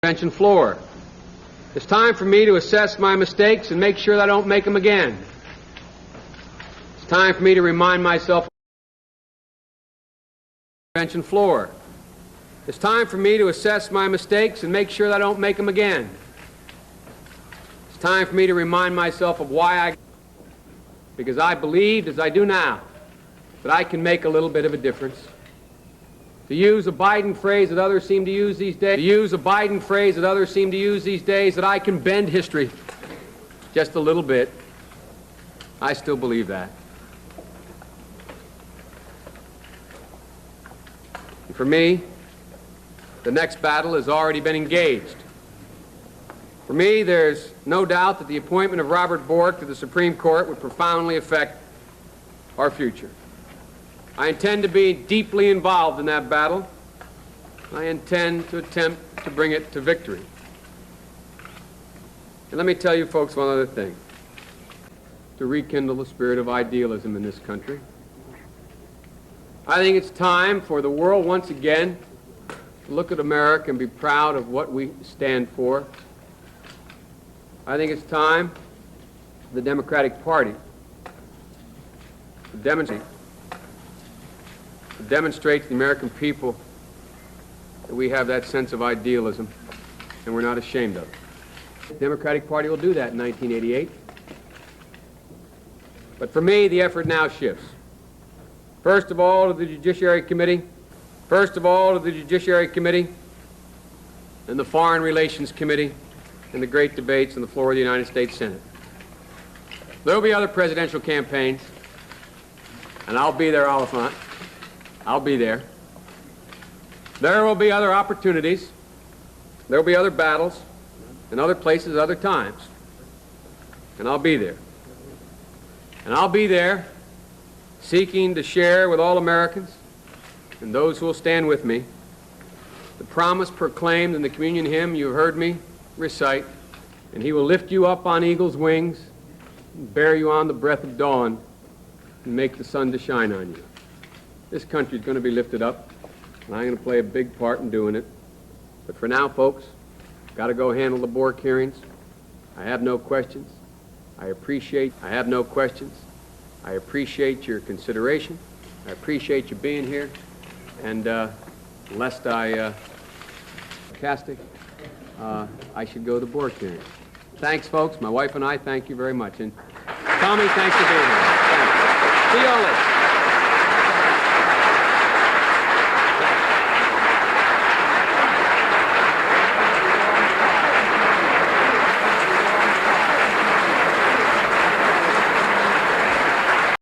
Convention floor. It's time for me to assess my mistakes and make sure that I don't make them again. It's time for me to remind myself. Convention floor. It's time for me to assess my mistakes and make sure that I don't make them again. It's time for me to remind myself of why because I believed, as I do now, that I can make a little bit of a difference. To use a Biden phrase that others seem to use these days, that I can bend history just a little bit. I still believe that. And for me, the next battle has already been engaged. For me, there's no doubt that the appointment of Robert Bork to the Supreme Court would profoundly affect our future. I intend to be deeply involved in that battle. I intend to attempt to bring it to victory. And let me tell you folks one other thing. To rekindle the spirit of idealism in this country. I think it's time for the world once again to look at America and be proud of what we stand for. I think it's time for the Democratic Party to demonstrate to the American people that we have that sense of idealism and we're not ashamed of it. The Democratic Party will do that in 1988. But for me, the effort now shifts. First of all, to the Judiciary Committee, and the Foreign Relations Committee, and the great debates on the floor of the United States Senate. There will be other presidential campaigns, and I'll be there, Oliphant. I'll be there. There will be other opportunities. There will be other battles in other places, other times. And I'll be there. And I'll be there seeking to share with all Americans and those who will stand with me the promise proclaimed in the communion hymn you've heard me recite, and he will lift you up on eagle's wings and bear you on the breath of dawn and make the sun to shine on you. This country is going to be lifted up, and I'm going to play a big part in doing it. But for now, folks, got to go handle the Bork hearings. I have no questions. I appreciate your consideration. I appreciate you being here. And lest I sarcastic, I should go to the Bork hearing. Thanks, folks. My wife and I thank you very much. And Tommy, thanks for being here. Thanks. See you all later.